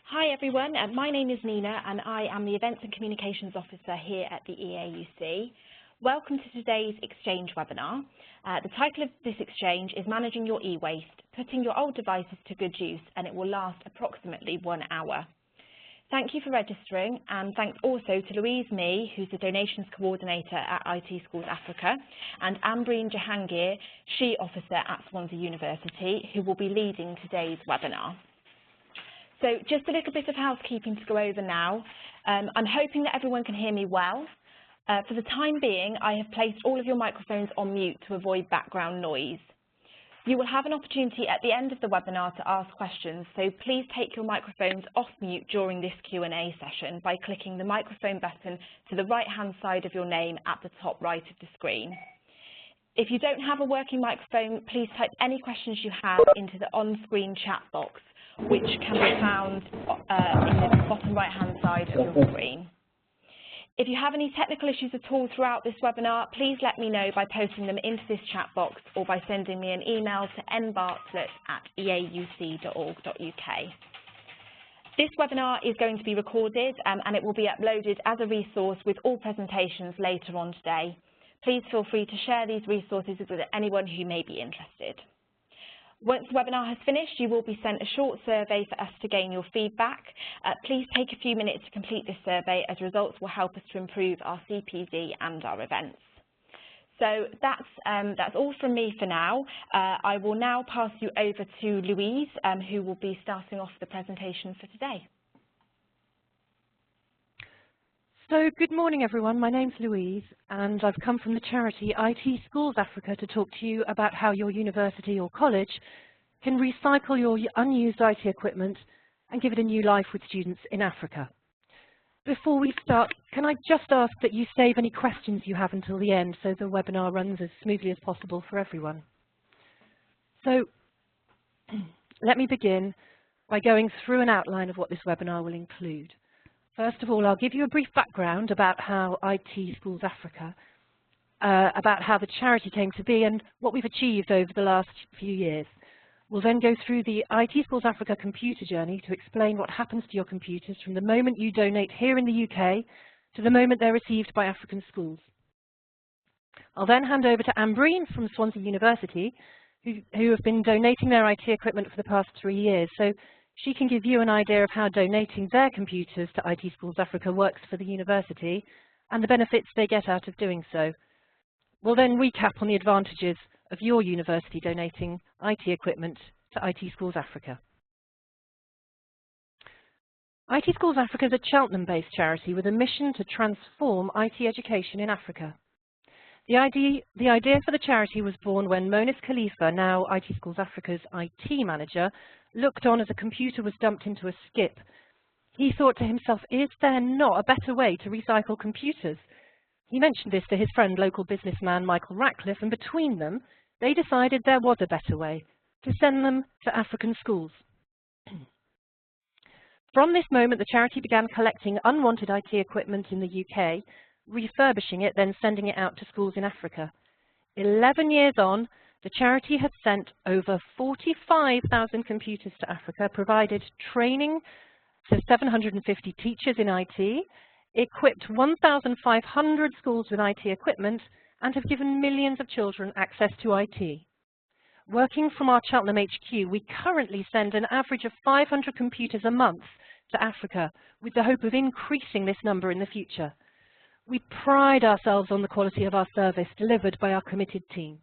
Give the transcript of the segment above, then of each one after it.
Hi everyone, my name is Nina and I am the Events and Communications Officer here at the EAUC. Welcome to today's Exchange webinar. The title of this exchange is Managing Your E-Waste, Putting Your Old Devices to Good Use, and it will last approximately 1 hour. Thank you for registering, and thanks also to Louise Mee, who's the Donations Coordinator at IT Schools Africa, and Ambreen Jahangir, SHE Officer at Swansea University, who will be leading today's webinar. So just a little bit of housekeeping to go over now. I'm hoping that everyone can hear me well. For the time being, I have placed all of your microphones on mute to avoid background noise. You will have an opportunity at the end of the webinar to ask questions, so please take your microphones off mute during this Q&A session by clicking the microphone button to the right-hand side of your name at the top right of the screen. If you don't have a working microphone, please type any questions you have into the on-screen chat box, which can be found in the bottom right-hand side of your screen. If you have any technical issues at all throughout this webinar, please let me know by posting them into this chat box or by sending me an email to nbartlett@eauc.org.uk. This webinar is going to be recorded and it will be uploaded as a resource with all presentations later on today. Please feel free to share these resources with anyone who may be interested. Once the webinar has finished, you will be sent a short survey for us to gain your feedback. Please take a few minutes to complete this survey, as results will help us to improve our CPD and our events. So that's all from me for now. I will now pass you over to Louise, who will be starting off the presentation for today. So good morning everyone, my name's Louise and I've come from the charity IT Schools Africa to talk to you about how your university or college can recycle your unused IT equipment and give it a new life with students in Africa. Before we start, can I just ask that you save any questions you have until the end so the webinar runs as smoothly as possible for everyone. So let me begin by going through an outline of what this webinar will include. First of all, I'll give you a brief background about how IT Schools Africa, about how the charity came to be and what we've achieved over the last few years. We'll then go through the IT Schools Africa computer journey to explain what happens to your computers from the moment you donate here in the UK to the moment they're received by African schools. I'll then hand over to Ambreen from Swansea University, who have been donating their IT equipment for the past 3 years. So she can give you an idea of how donating their computers to IT Schools Africa works for the university and the benefits they get out of doing so. We'll then recap on the advantages of your university donating IT equipment to IT Schools Africa. IT Schools Africa is a Cheltenham-based charity with a mission to transform IT education in Africa. The idea for the charity was born when Monis Khalifa, now IT Schools Africa's IT manager, looked on as a computer was dumped into a skip. He thought to himself, is there not a better way to recycle computers? He mentioned this to his friend, local businessman Michael Ratcliffe, and between them, they decided there was a better way, to send them to African schools. From this moment, the charity began collecting unwanted IT equipment in the UK, refurbishing it, then sending it out to schools in Africa. 11 years on, the charity has sent over 45,000 computers to Africa, provided training to 750 teachers in IT, equipped 1,500 schools with IT equipment, and have given millions of children access to IT. Working from our Cheltenham HQ, we currently send an average of 500 computers a month to Africa, with the hope of increasing this number in the future. We pride ourselves on the quality of our service delivered by our committed team.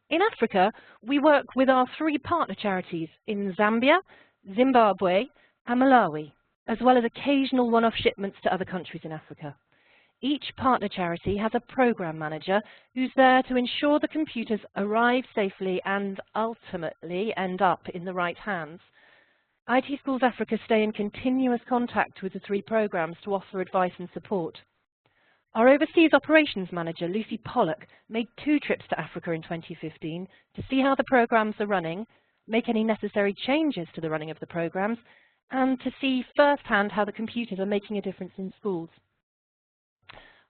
In Africa, we work with our 3 partner charities in Zambia, Zimbabwe and Malawi, as well as occasional one-off shipments to other countries in Africa. Each partner charity has a program manager who's there to ensure the computers arrive safely and ultimately end up in the right hands. IT Schools Africa stay in continuous contact with the 3 programs to offer advice and support. Our Overseas Operations Manager, Lucy Pollock, made 2 trips to Africa in 2015 to see how the programs are running, make any necessary changes to the running of the programs, and to see firsthand how the computers are making a difference in schools.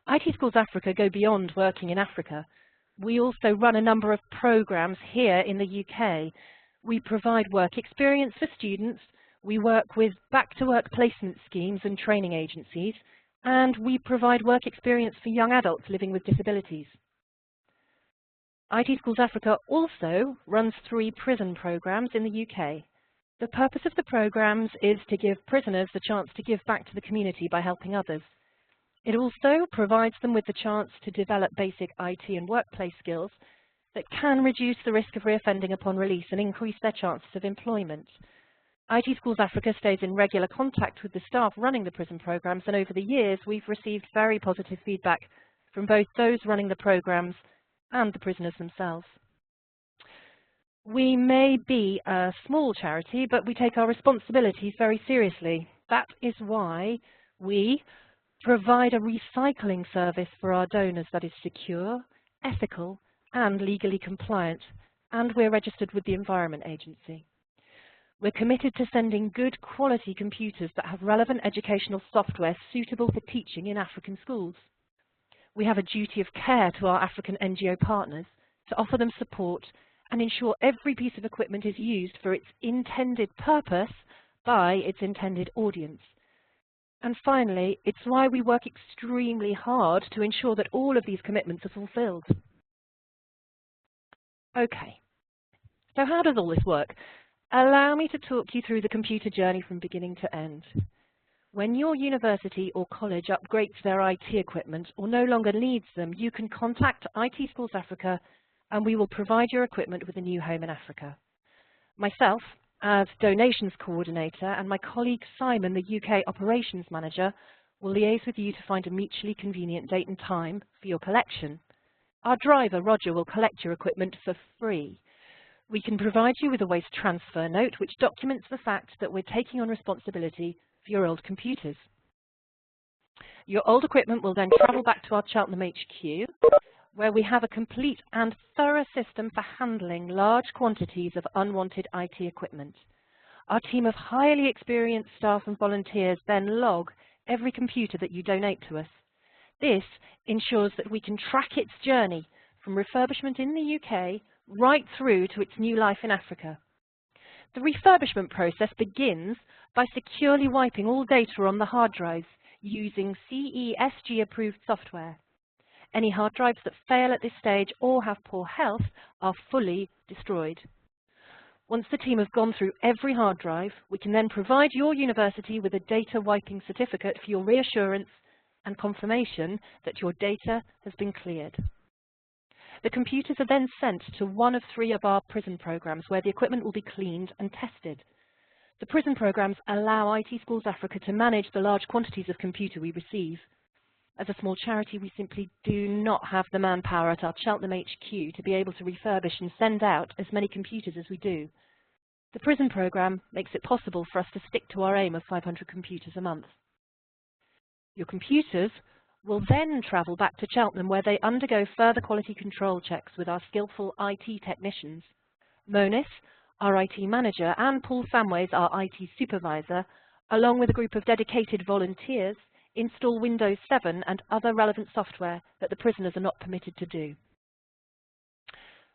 IT Schools Africa go beyond working in Africa. We also run a number of programs here in the UK. We provide work experience for students, We work with back-to-work placement schemes and training agencies, and we provide work experience for young adults living with disabilities. IT Schools Africa also runs 3 prison programs in the UK. The purpose of the programs is to give prisoners the chance to give back to the community by helping others. It also provides them with the chance to develop basic IT and workplace skills that can reduce the risk of reoffending upon release and increase their chances of employment. IT Schools Africa stays in regular contact with the staff running the prison programs, and over the years we've received very positive feedback from both those running the programs and the prisoners themselves. We may be a small charity, but we take our responsibilities very seriously. That is why we provide a recycling service for our donors that is secure, ethical, and legally compliant, and we're registered with the Environment Agency. We're committed to sending good quality computers that have relevant educational software suitable for teaching in African schools. We have a duty of care to our African NGO partners to offer them support and ensure every piece of equipment is used for its intended purpose by its intended audience. And finally, it's why we work extremely hard to ensure that all of these commitments are fulfilled. Okay, so how does all this work? Allow me to talk you through the computer journey from beginning to end. When your university or college upgrades their IT equipment or no longer needs them, you can contact IT Schools Africa and we will provide your equipment with a new home in Africa. Myself, as Donations Coordinator, and my colleague Simon, the UK Operations Manager, will liaise with you to find a mutually convenient date and time for your collection. Our driver, Roger, will collect your equipment for free. We can provide you with a waste transfer note which documents the fact that we're taking on responsibility for your old computers. Your old equipment will then travel back to our Cheltenham HQ, where we have a complete and thorough system for handling large quantities of unwanted IT equipment. Our team of highly experienced staff and volunteers then log every computer that you donate to us. This ensures that we can track its journey from refurbishment in the UK right through to its new life in Africa. The refurbishment process begins by securely wiping all data on the hard drives using CESG-approved software. Any hard drives that fail at this stage or have poor health are fully destroyed. Once the team has gone through every hard drive, we can then provide your university with a data wiping certificate for your reassurance and confirmation that your data has been cleared. The computers are then sent to one of 3 of our prison programs where the equipment will be cleaned and tested. The prison programs allow IT Schools Africa to manage the large quantities of computer we receive. As a small charity, we simply do not have the manpower at our Cheltenham HQ to be able to refurbish and send out as many computers as we do. The prison programme makes it possible for us to stick to our aim of 500 computers a month. Your computers will then travel back to Cheltenham where they undergo further quality control checks with our skillful IT technicians. Monis, our IT manager, and Paul Samways, our IT supervisor, along with a group of dedicated volunteers, install Windows 7 and other relevant software that the prisoners are not permitted to do.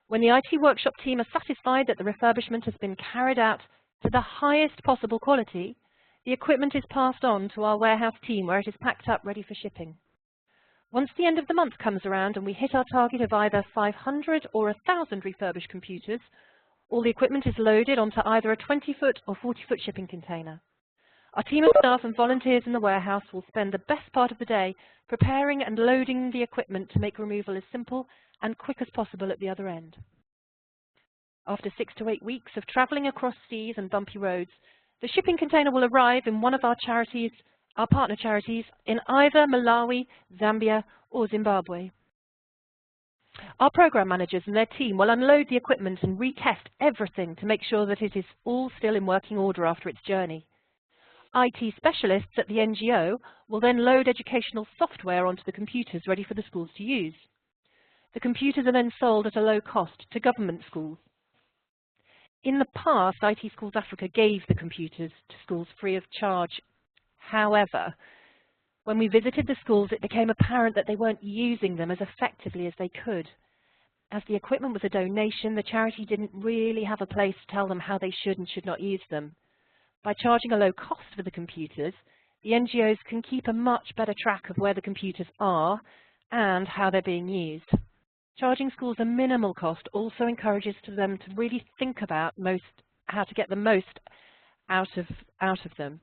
When the IT workshop team are satisfied that the refurbishment has been carried out to the highest possible quality, the equipment is passed on to our warehouse team where it is packed up ready for shipping. Once the end of the month comes around and we hit our target of either 500 or 1,000 refurbished computers, all the equipment is loaded onto either a 20-foot or 40-foot shipping container. Our team of staff and volunteers in the warehouse will spend the best part of the day preparing and loading the equipment to make removal as simple and quick as possible at the other end. After 6 to 8 weeks of travelling across seas and bumpy roads, the shipping container will arrive in one of our charities, our partner charities, in either Malawi, Zambia or Zimbabwe. Our programme managers and their team will unload the equipment and retest everything to make sure that it is all still in working order after its journey. IT specialists at the NGO will then load educational software onto the computers ready for the schools to use. The computers are then sold at a low cost to government schools. In the past, IT Schools Africa gave the computers to schools free of charge. However, when we visited the schools, it became apparent that they weren't using them as effectively as they could. As the equipment was a donation, the charity didn't really have a place to tell them how they should and should not use them. By charging a low cost for the computers, the NGOs can keep a much better track of where the computers are and how they're being used. Charging schools a minimal cost also encourages them to really think about how to get the most out of them.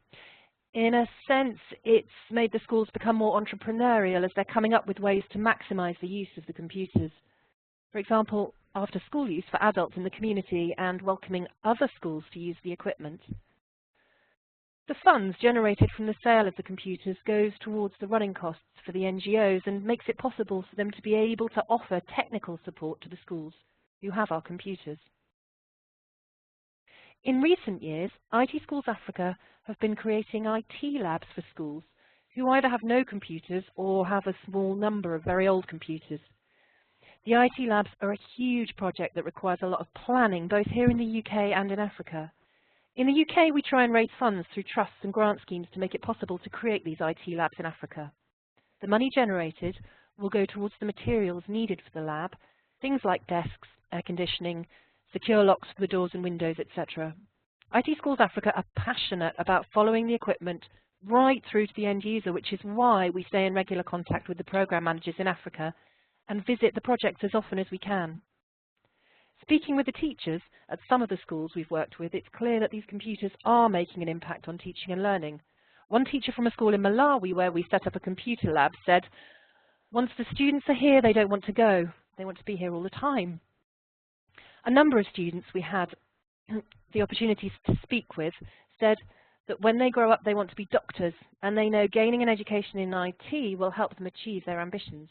In a sense, it's made the schools become more entrepreneurial as they're coming up with ways to maximize the use of the computers. For example, after-school use for adults in the community and welcoming other schools to use the equipment. The funds generated from the sale of the computers goes towards the running costs for the NGOs and makes it possible for them to be able to offer technical support to the schools who have our computers. In recent years, IT Schools Africa have been creating IT labs for schools who either have no computers or have a small number of very old computers. The IT labs are a huge project that requires a lot of planning, both here in the UK and in Africa. In the UK, we try and raise funds through trusts and grant schemes to make it possible to create these IT labs in Africa. The money generated will go towards the materials needed for the lab, things like desks, air conditioning, secure locks for the doors and windows, etc. IT Schools Africa are passionate about following the equipment right through to the end user, which is why we stay in regular contact with the programme managers in Africa and visit the projects as often as we can. Speaking with the teachers at some of the schools we've worked with, it's clear that these computers are making an impact on teaching and learning. One teacher from a school in Malawi where we set up a computer lab said, "Once the students are here, they don't want to go. They want to be here all the time." A number of students we had the opportunities to speak with said that when they grow up, they want to be doctors, and they know gaining an education in IT will help them achieve their ambitions.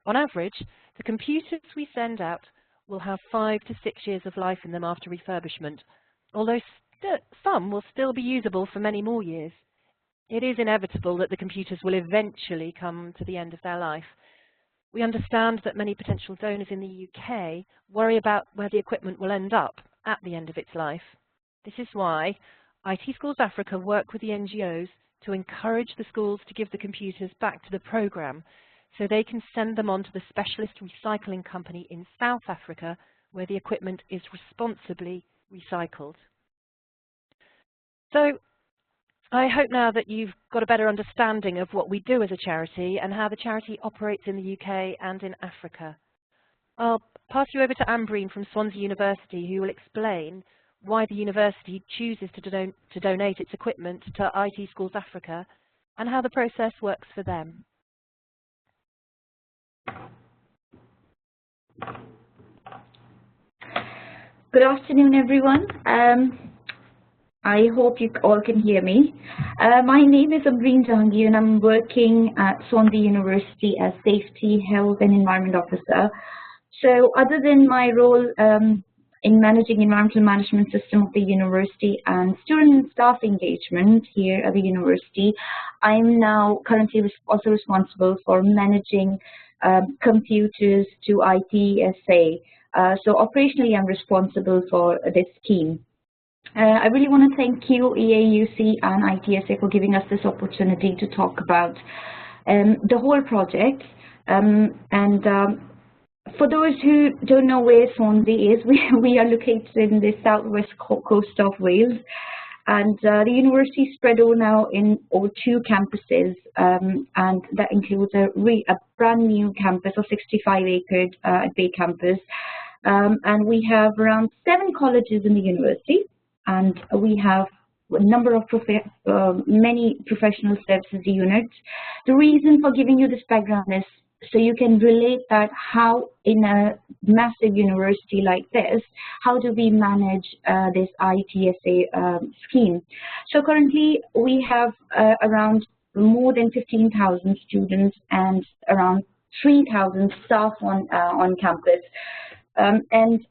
On average, the computers we send out will have 5 to 6 years of life in them after refurbishment, although some will still be usable for many more years. It is inevitable that the computers will eventually come to the end of their life. We understand that many potential donors in the UK worry about where the equipment will end up at the end of its life. This is why IT Schools Africa work with the NGOs to encourage the schools to give the computers back to the programme so they can send them on to the specialist recycling company in South Africa where the equipment is responsibly recycled. So I hope now that you've got a better understanding of what we do as a charity and how the charity operates in the UK and in Africa. I'll pass you over to Ambreen from Swansea University, who will explain why the university chooses to donate its equipment to IT Schools Africa and how the process works for them. Good afternoon, everyone. I hope you all can hear me. My name is Ambreen and I'm working at Swansea University as Safety, Health and Environment Officer. So other than my role in managing environmental management system of the university and student and staff engagement here at the university, I'm now currently also responsible for managing computers to ITSA. So operationally, I'm responsible for this scheme. I really want to thank you, EAUC and ITSA, for giving us this opportunity to talk about the whole project. For those who don't know where Swansea is, we are located in the southwest coast of Wales, and the university is spread now in over 2 campuses, and that includes a brand new campus of 65-acre at Bay Campus, and we have around 7 colleges in the university. And we have a number of many professional services units. The reason for giving you this background is so you can relate that how in a massive university like this, how do we manage this ITSA scheme. So currently we have around more than 15,000 students and around 3,000 staff on campus. And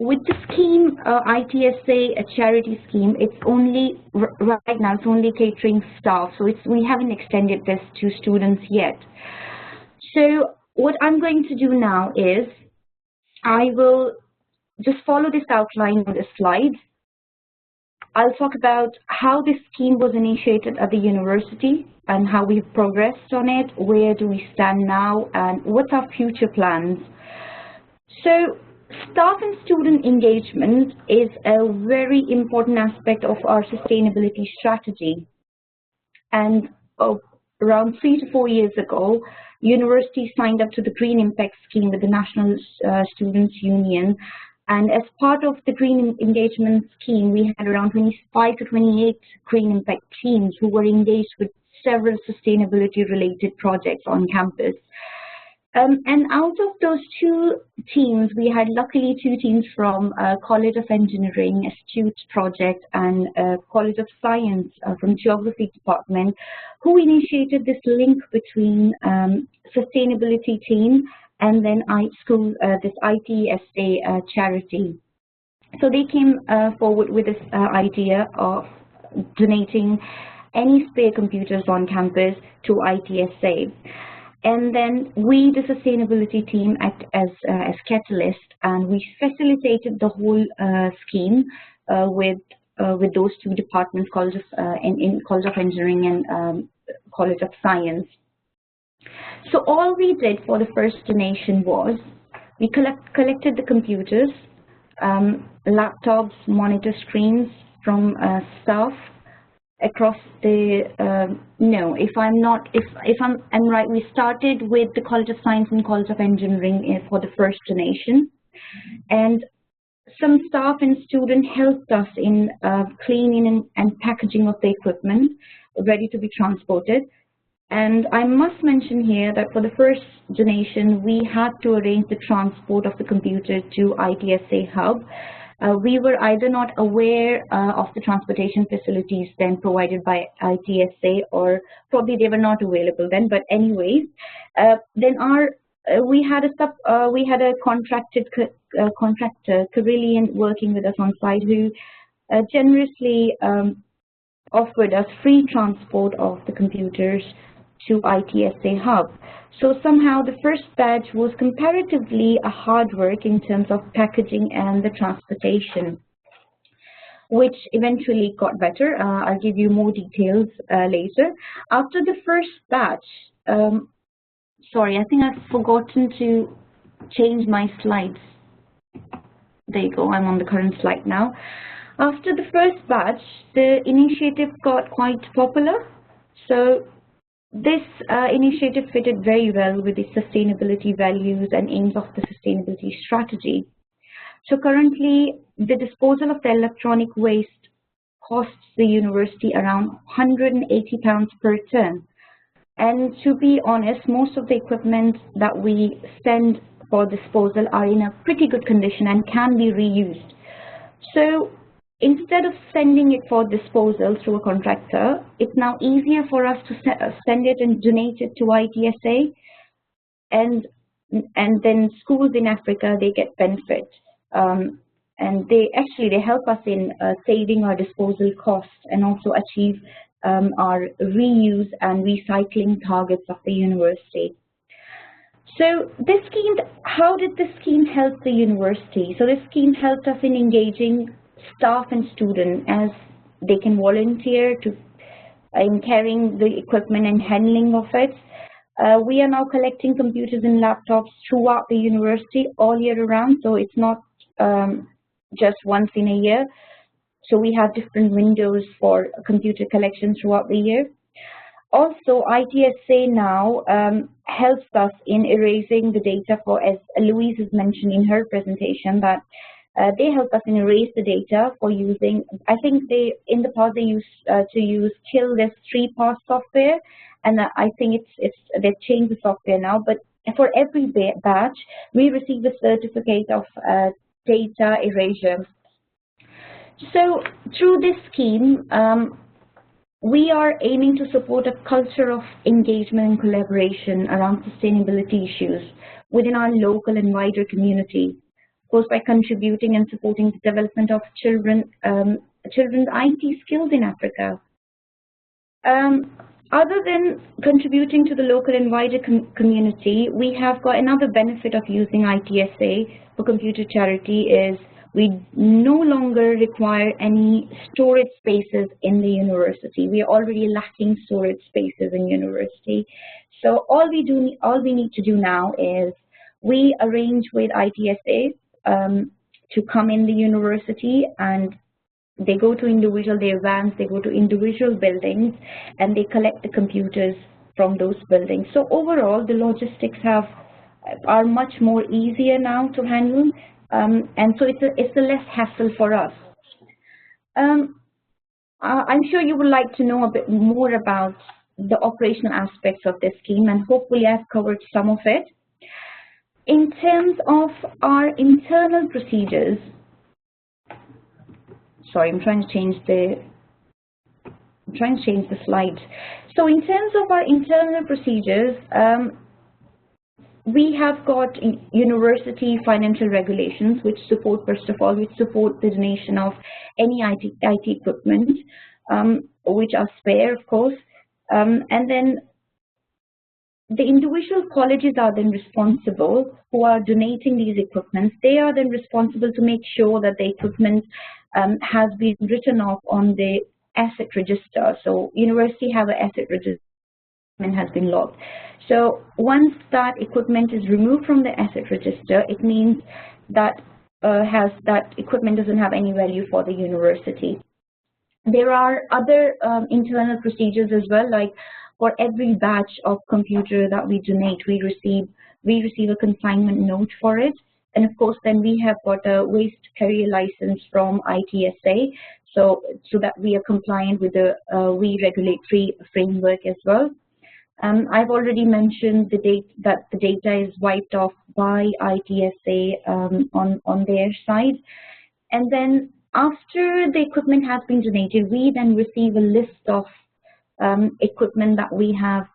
with the scheme, ITSA, a charity scheme, it's only, right now, it's only catering staff. So we haven't extended this to students yet. So what I'm going to do now is I will just follow this outline on the slide. I'll talk about how this scheme was initiated at the university and how we've progressed on it, where do we stand now, and what's our future plans. So Staff and student engagement is a very important aspect of our sustainability strategy. And around 3 to 4 years ago, universities signed up to the Green Impact Scheme with the National Students' Union. And as part of the Green Engagement Scheme, we had around 25 to 28 Green Impact teams who were engaged with several sustainability-related projects on campus. And out of those 2 teams, we had luckily 2 teams from College of Engineering, Astute Project, and College of Science from Geography Department, who initiated this link between sustainability team and then this ITSA charity. So they came forward with this idea of donating any spare computers on campus to ITSA. And then we, the sustainability team, act as catalyst, and we facilitated the whole scheme with those 2 departments, College of Engineering and College of Science. So all we did for the first donation was we collected the computers, laptops, monitor screens from staff across the if I'm right, we started with the College of Science and College of Engineering for the first donation, and some staff and students helped us in cleaning and packaging of the equipment ready to be transported. And I must mention here that for the first donation, we had to arrange the transport of the computer to ITSA Hub. We were either not aware of the transportation facilities then provided by ITSA, or probably they were not available then. But anyways, then we had a contractor, Carillion, working with us on site, who generously offered us free transport of the computers to ITSA Hub. So somehow the first batch was comparatively a hard work in terms of packaging and the transportation, which eventually got better. I'll give you more details later. After the first batch, sorry, I think I've forgotten to change my slides. There you go, I'm on the current slide now. After the first batch, the initiative got quite popular. So this initiative fitted very well with the sustainability values and aims of the sustainability strategy. So currently, the disposal of the electronic waste costs the university around £180 per ton. And to be honest, most of the equipment that we send for disposal are in a pretty good condition and can be reused. So instead of sending it for disposal through a contractor, it's now easier for us to send it and donate it to ITSA, and then schools in Africa, they get benefit. And they help us in saving our disposal costs and also achieve our reuse and recycling targets of the university. So this scheme, how did this scheme help the university? So this scheme helped us in engaging staff and students as they can volunteer in carrying the equipment and handling of it. We are now collecting computers and laptops throughout the university all year around, so it's not just once in a year. So we have different windows for computer collection throughout the year. Also, ITSA now helps us in erasing the data for, as Louise has mentioned in her presentation, that they help us in erase the data for using, I think in the past they used to use Kill this 3-pass software, and I think they've changed the software now, but for every batch, we receive a certificate of data erasure. So through this scheme, we are aiming to support a culture of engagement and collaboration around sustainability issues within our local and wider community, of course, by contributing and supporting the development of children's IT skills in Africa. Other than contributing to the local and wider community, we have got another benefit of using ITSA for computer charity is we no longer require any storage spaces in the university. We are already lacking storage spaces in university. So all we need to do now is we arrange with ITSA to come in the university, and they go to their vans, they go to individual buildings, and they collect the computers from those buildings. So overall, the logistics are much more easier now to handle, and so it's a less hassle for us. I'm sure you would like to know a bit more about the operational aspects of this scheme, and hopefully I've covered some of it. In terms of our internal procedures, sorry, I'm trying to change the slide. So in terms of our internal procedures, we have got university financial regulations which support, first of all, the donation of any IT equipment, which are spare, of course, and then the individual colleges are then responsible, who are donating these equipments. They are then responsible to make sure that the equipment has been written off on the asset register. So university have an asset register and has been logged. So once that equipment is removed from the asset register, it means that that equipment doesn't have any value for the university. There are other internal procedures as well, like for every batch of computer that we donate, we receive a consignment note for it. And of course, then we have got a waste carrier license from ITSA, so that we are compliant with the WE regulatory framework as well. I've already mentioned that the data is wiped off by ITSA on their side. And then after the equipment has been donated, we then receive a list of equipment that we have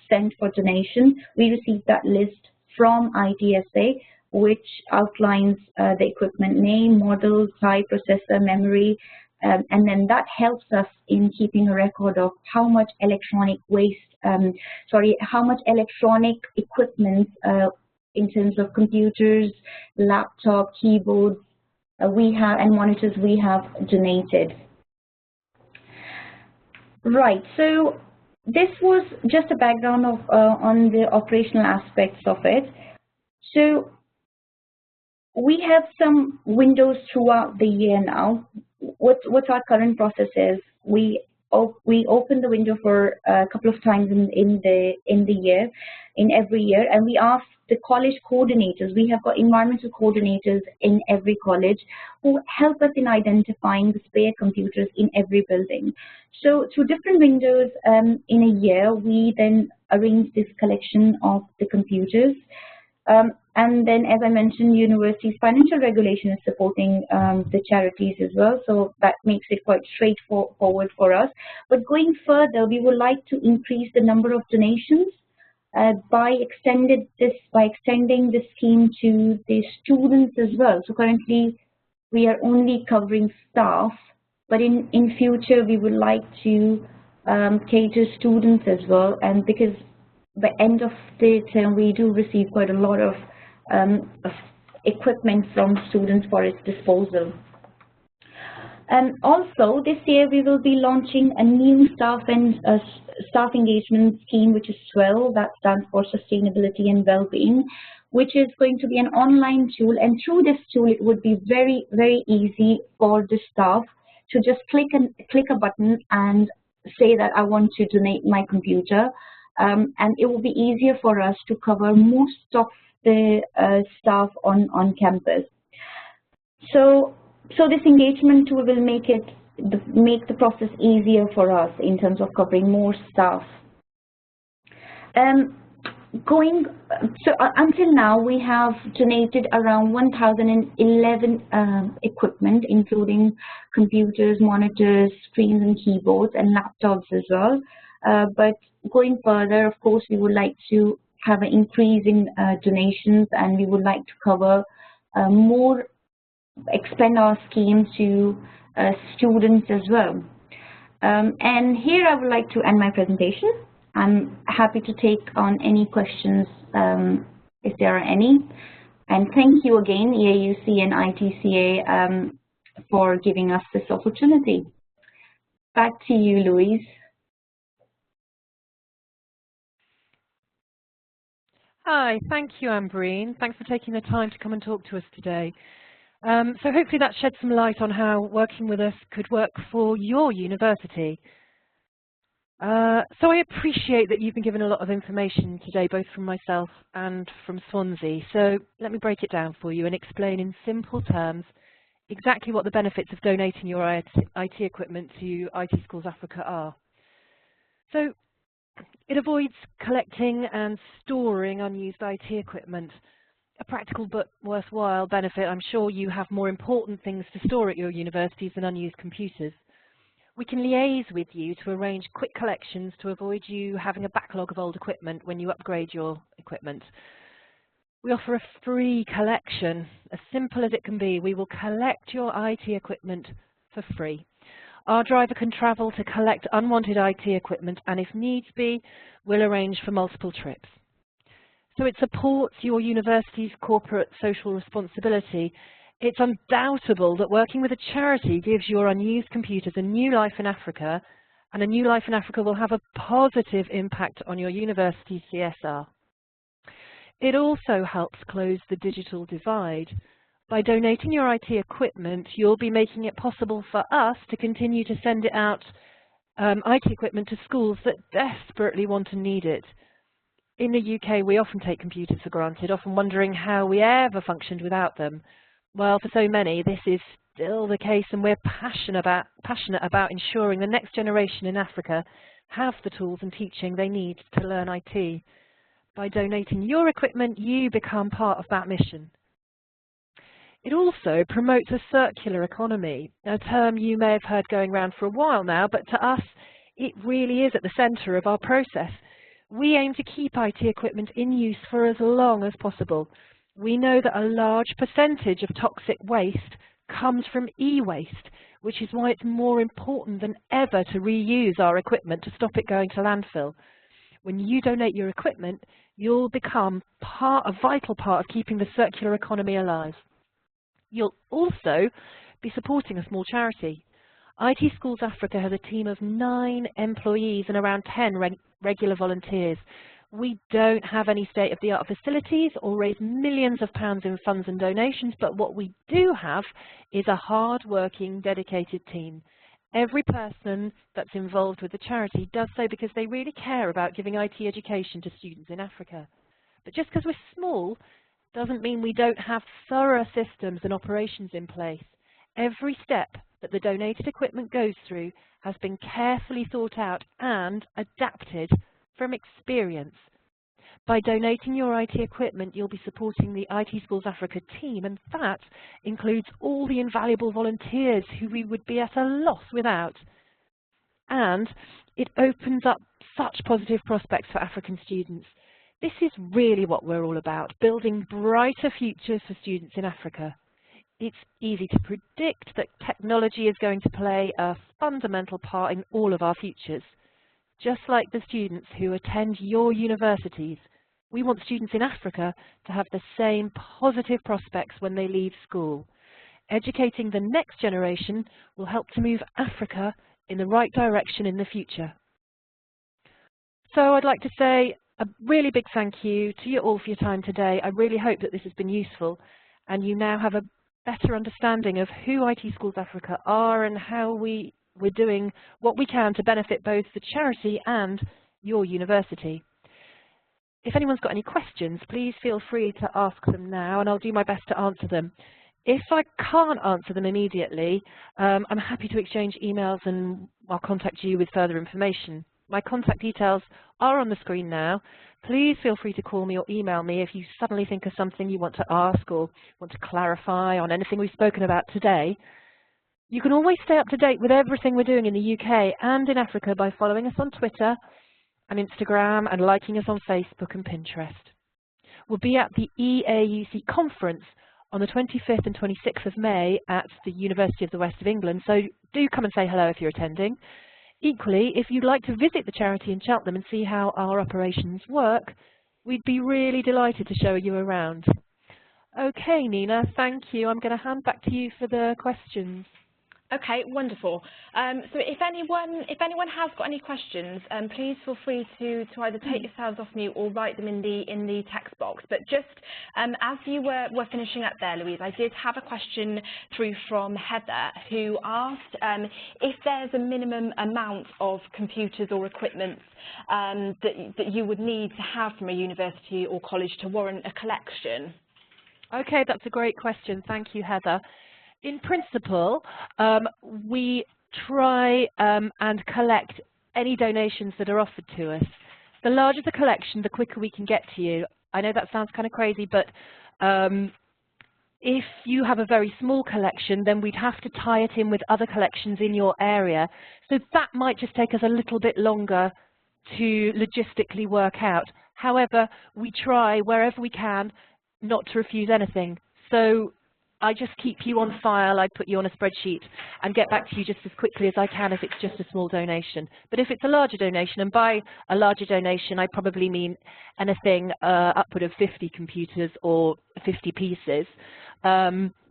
sent for donation. We receive that list from ITSA, which outlines the equipment name, model, type, processor, memory, and then that helps us in keeping a record of how much electronic how much electronic equipment in terms of computers, laptop, keyboards we have, and monitors we have donated. Right, so this was just a background of on the operational aspects of it. So we have some windows throughout the year now. What our current process is, we open the window for a couple of times in the year, in every year, and we ask the college coordinators. We have got environmental coordinators in every college who help us in identifying the spare computers in every building. So through different windows in a year, we then arrange this collection of the computers. And then, as I mentioned, university's financial regulation is supporting the charities as well, so that makes it quite straightforward for us. But going further, we would like to increase the number of donations by extending the scheme to the students as well. So currently, we are only covering staff, but in future, we would like to cater students as well. And because by end of the term, we do receive quite a lot of equipment from students for its disposal. Also, this year we will be launching a new staff engagement scheme, which is SWELL, that stands for Sustainability and Wellbeing, which is going to be an online tool. And through this tool, it would be very, very easy for the staff to just click a button and say that I want to donate my computer. And it will be easier for us to cover most of the staff on campus. So this engagement tool will make the process easier for us in terms of covering more staff. Until now, we have donated around 1,011 equipment, including computers, monitors, screens and keyboards, and laptops as well. But going further, of course, we would like to have an increase in donations, and we would like to cover expand our scheme to students as well. And here I would like to end my presentation. I'm happy to take on any questions if there are any. And thank you again, EAUC and ITSA, for giving us this opportunity. Back to you, Louise. Hi, thank you, Ambreen. Thanks for taking the time to come and talk to us today. So hopefully that sheds some light on how working with us could work for your university. So I appreciate that you've been given a lot of information today, both from myself and from Swansea. So let me break it down for you and explain in simple terms exactly what the benefits of donating your IT equipment to IT Schools Africa are. So it avoids collecting and storing unused IT equipment. A practical but worthwhile benefit. I'm sure you have more important things to store at your universities than unused computers. We can liaise with you to arrange quick collections to avoid you having a backlog of old equipment when you upgrade your equipment. We offer a free collection, as simple as it can be. We will collect your IT equipment for free. Our driver can travel to collect unwanted IT equipment, and if needs be, we'll arrange for multiple trips. So it supports your university's corporate social responsibility. It's undoubtable that working with a charity gives your unused computers a new life in Africa, and a new life in Africa will have a positive impact on your university's CSR. It also helps close the digital divide. By donating your IT equipment, you'll be making it possible for us to continue to send it out, IT equipment to schools that desperately want and need it. In the UK, we often take computers for granted, often wondering how we ever functioned without them. Well, for so many, this is still the case, and we're passionate about ensuring the next generation in Africa have the tools and teaching they need to learn IT. By donating your equipment, you become part of that mission. It also promotes a circular economy, a term you may have heard going around for a while now, but to us, it really is at the centre of our process. We aim to keep IT equipment in use for as long as possible. We know that a large percentage of toxic waste comes from e-waste, which is why it's more important than ever to reuse our equipment to stop it going to landfill. When you donate your equipment, you'll become a vital part of keeping the circular economy alive. You'll also be supporting a small charity. IT Schools Africa has a team of 9 employees and around 10 regular volunteers. We don't have any state-of-the-art facilities or raise millions of pounds in funds and donations, but what we do have is a hard-working, dedicated team. Every person that's involved with the charity does so because they really care about giving IT education to students in Africa. But just because we're small doesn't mean we don't have thorough systems and operations in place. Every step that the donated equipment goes through has been carefully thought out and adapted from experience. By donating your IT equipment, you'll be supporting the IT Schools Africa team, and that includes all the invaluable volunteers who we would be at a loss without. And it opens up such positive prospects for African students. This is really what we're all about, building brighter futures for students in Africa. It's easy to predict that technology is going to play a fundamental part in all of our futures. Just like the students who attend your universities, we want students in Africa to have the same positive prospects when they leave school. Educating the next generation will help to move Africa in the right direction in the future. So I'd like to say a really big thank you to you all for your time today. I really hope that this has been useful and you now have a better understanding of who IT Schools Africa are and how we're doing what we can to benefit both the charity and your university. If anyone's got any questions, please feel free to ask them now and I'll do my best to answer them. If I can't answer them immediately, I'm happy to exchange emails and I'll contact you with further information. My contact details are on the screen now. Please feel free to call me or email me if you suddenly think of something you want to ask or want to clarify on anything we've spoken about today. You can always stay up to date with everything we're doing in the UK and in Africa by following us on Twitter and Instagram and liking us on Facebook and Pinterest. We'll be at the EAUC conference on the 25th and 26th of May at the University of the West of England, so do come and say hello if you're attending. Equally, if you'd like to visit the charity in Cheltenham and see how our operations work, we'd be really delighted to show you around. Okay, Nina, thank you. I'm going to hand back to you for the questions. Okay, wonderful. So if anyone has got any questions, please feel free to either take yourselves off mute or write them in the text box. But just as you were finishing up there, Louise, I did have a question through from Heather, who asked if there's a minimum amount of computers or equipment that you would need to have from a university or college to warrant a collection. Okay, that's a great question. Thank you, Heather. In principle, we try and collect any donations that are offered to us. The larger the collection, the quicker we can get to you. I know that sounds kind of crazy, but if you have a very small collection, then we'd have to tie it in with other collections in your area. So that might just take us a little bit longer to logistically work out. However, we try wherever we can not to refuse anything. So I just keep you on file, I put you on a spreadsheet and get back to you just as quickly as I can if it's just a small donation. But if it's a larger donation, and by a larger donation I probably mean anything upward of 50 computers or 50 pieces,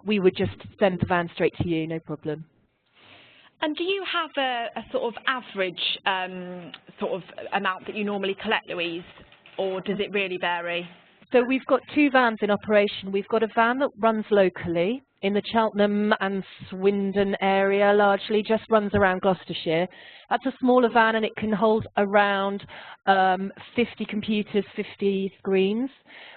we would just send the van straight to you, no problem. And do you have a sort of average sort of amount that you normally collect, Louise, or does it really vary? So we've got two vans in operation. We've got a van that runs locally in the Cheltenham and Swindon area, largely just runs around Gloucestershire. That's a smaller van and it can hold around 50 computers, 50 screens.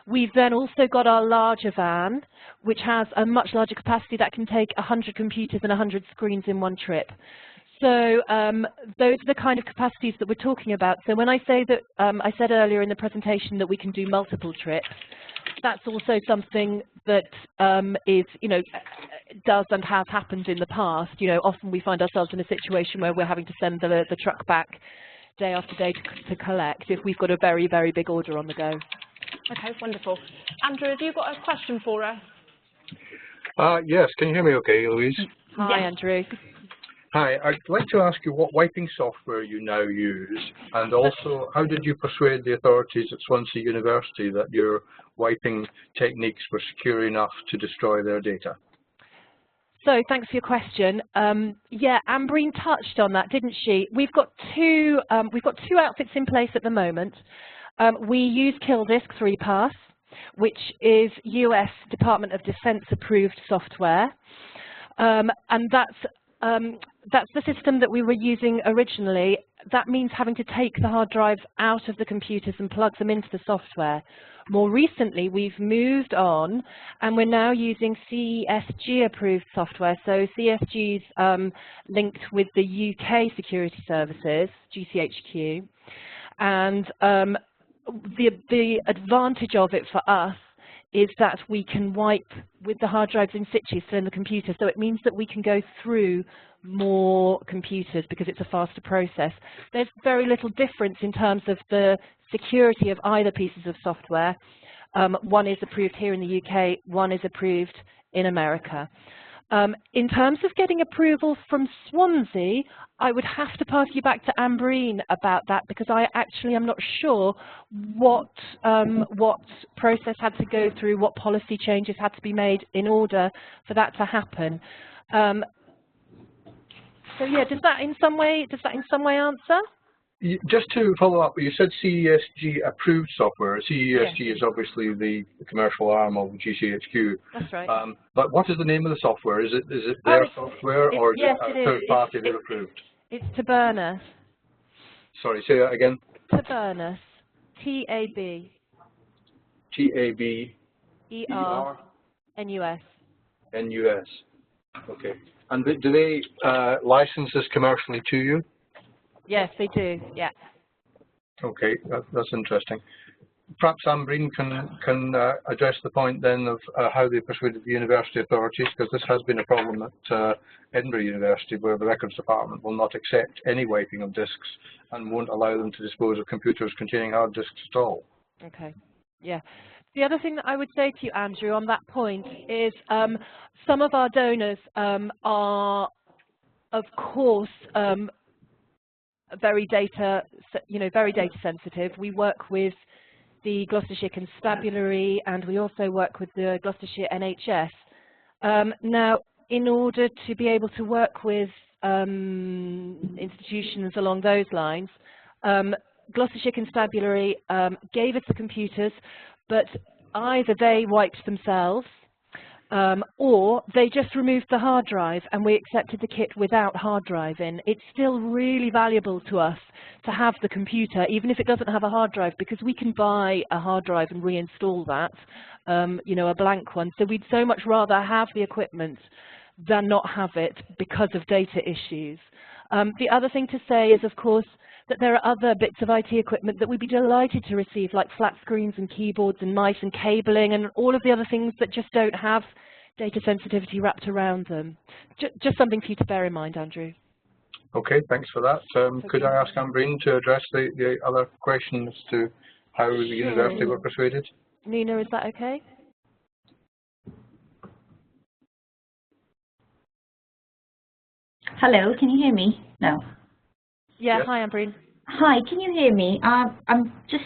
We've then also got our larger van, which has a much larger capacity that can take 100 computers and 100 screens in one trip. So those are the kind of capacities that we're talking about. So when I say that, I said earlier in the presentation that we can do multiple trips, that's also something that is, does and has happened in the past. Often we find ourselves in a situation where we're having to send the truck back day after day to collect if we've got a very, very big order on the go. Okay, wonderful. Andrew, have you got a question for us? Yes, can you hear me okay, Louise? Hi, yes. Andrew. Hi, I'd like to ask you what wiping software you now use, and also how did you persuade the authorities at Swansea University that your wiping techniques were secure enough to destroy their data? So thanks for your question. Yeah, Ambreen touched on that, didn't she? We've got two outfits in place at the moment. We use KillDisk 3Pass, which is US Department of Defense approved software, and that's the system that we were using originally. That means having to take the hard drives out of the computers and plug them into the software. More recently, we've moved on and we're now using CSG approved software. So CSG's linked with the UK Security Services, GCHQ. And the advantage of it for us is that we can wipe with the hard drives in situ, so in the computer. So it means that we can go through more computers because it's a faster process. There's very little difference in terms of the security of either pieces of software. One is approved here in the UK, one is approved in America. In terms of getting approval from Swansea, I would have to pass you back to Ambreen about that because I actually am not sure what process had to go through, what policy changes had to be made in order for that to happen. So yeah, does that in some way answer? Just to follow up, you said CSG approved software. CSG yes. is obviously the commercial arm of GCHQ. That's right. But what is the name of the software? Is it their software or is yes, it a third party they've approved? It's Tabernus. Sorry, say that again. Tabernus. T-A-B. T-A-B-E-R-N-U-S. N-U-S. Okay. And do they license this commercially to you? Yes, they do. Yeah. Okay, that's interesting. Perhaps Ambreen can address the point then of how they persuaded the university authorities, because this has been a problem at Edinburgh University, where the records department will not accept any wiping of disks and won't allow them to dispose of computers containing hard disks at all. Okay. Yeah. The other thing that I would say to you, Andrew, on that point is some of our donors are, of course, very data sensitive. We work with the Gloucestershire Constabulary and we also work with the Gloucestershire NHS. Now, in order to be able to work with institutions along those lines, Gloucestershire Constabulary gave us the computers, but either they wiped themselves or they just removed the hard drive and we accepted the kit without hard drive in. It's still really valuable to us to have the computer, even if it doesn't have a hard drive, because we can buy a hard drive and reinstall that, you know, a blank one. So we'd so much rather have the equipment than not have it because of data issues. The other thing to say is, of course, that there are other bits of IT equipment that we'd be delighted to receive, like flat screens and keyboards and mice and cabling and all of the other things that just don't have data sensitivity wrapped around them. Just something for you to bear in mind, Andrew. Okay, thanks for that. Could I ask Ambreen to address the other question as to how the university were persuaded? Nina, is that okay? Hello, can you hear me? No. Yeah, yes. Hi, Ambreen. Hi, can you hear me? I'm just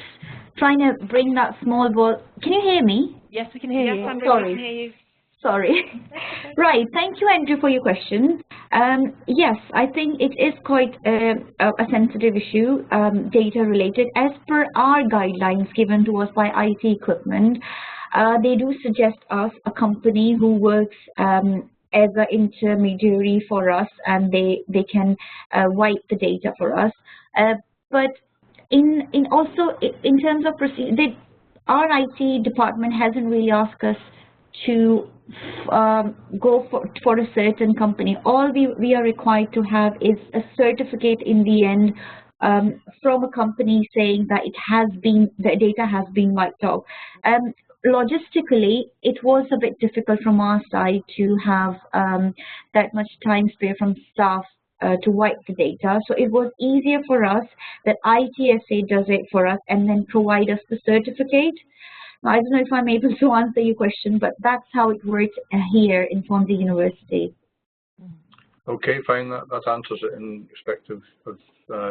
trying to bring that small ball. Can you hear me? Yes, we can hear you. Yes, Ambreen, Sorry. we can hear you. Sorry. Right, thank you, Andrew, for your question. Yes, I think it is quite a sensitive issue, data related. As per our guidelines given to us by IT equipment, they do suggest us a company who works as an intermediary for us, and they can wipe the data for us. But in terms of procedure, our IT department hasn't really asked us to go for a certain company. All we are required to have is a certificate in the end from a company saying that the data has been wiped out. Logistically, it was a bit difficult from our side to have that much time spare from staff to wipe the data. So it was easier for us that ITSA does it for us and then provide us the certificate. Now, I don't know if I'm able to answer your question, but that's how it works here in Swansea University. Okay, fine. That answers it in respect of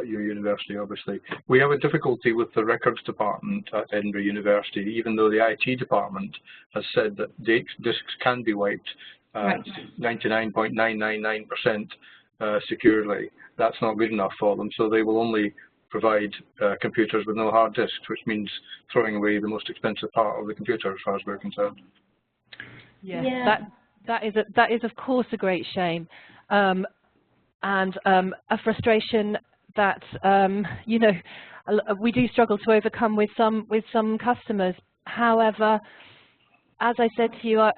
your university, obviously. We have a difficulty with the records department at Edinburgh University, even though the IT department has said that disks can be wiped 99.999% securely. That's not good enough for them, so they will only provide computers with no hard disks, which means throwing away the most expensive part of the computer, as far as we're concerned. Yeah. That is of course a great shame, and a frustration that you know, we do struggle to overcome with some customers. However, as I said to you,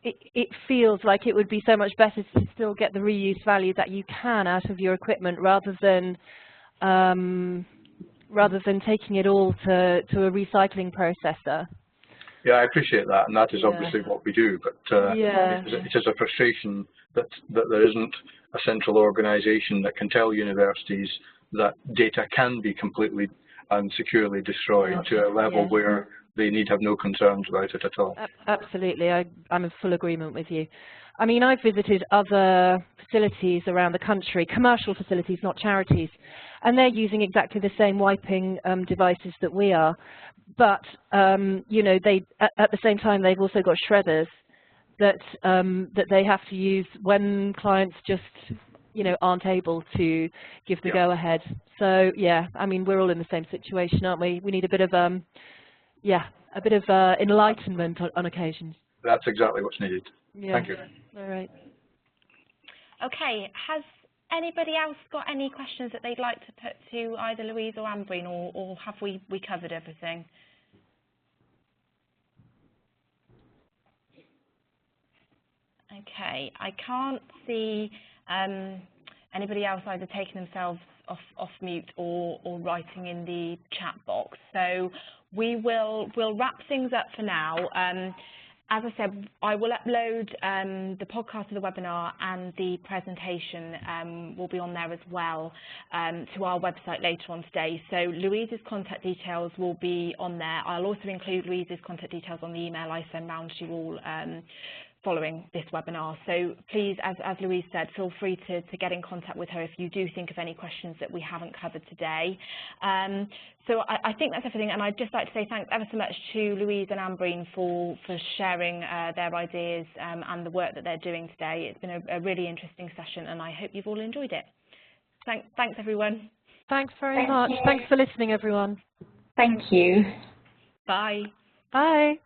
it feels like it would be so much better to still get the reuse value that you can out of your equipment, rather than taking it all to a recycling processor. Yeah, I appreciate that, and that is obviously what we do, but it is a frustration that there isn't a central organisation that can tell universities that data can be completely and securely destroyed to a level where they need have no concerns about it at all. Absolutely, I'm in full agreement with you. I mean, I've visited other facilities around the country, commercial facilities, not charities, and they're using exactly the same wiping devices that we are. But you know, at the same time, they've also got shredders that they have to use when clients just, you know, aren't able to give the go-ahead. So yeah, I mean, we're all in the same situation, aren't we? We need a bit of enlightenment on occasions. That's exactly what's needed. Yeah. Thank you. All right. Okay, has anybody else got any questions that they'd like to put to either Louise or Ambreen, or have we covered everything? Okay, I can't see anybody else either taking themselves off mute or writing in the chat box. So we'll wrap things up for now. As I said, I will upload the podcast of the webinar, and the presentation will be on there as well to our website later on today. So Louise's contact details will be on there. I'll also include Louise's contact details on the email I send round to you all following this webinar. So please, as Louise said, feel free to get in contact with her if you do think of any questions that we haven't covered today. So I think that's everything, and I'd just like to say thanks ever so much to Louise and Ambreen for sharing their ideas and the work that they're doing today. It's been a really interesting session, and I hope you've all enjoyed it. Thanks everyone. Thanks very much. Thanks for listening, everyone. Thank you. Bye. Bye.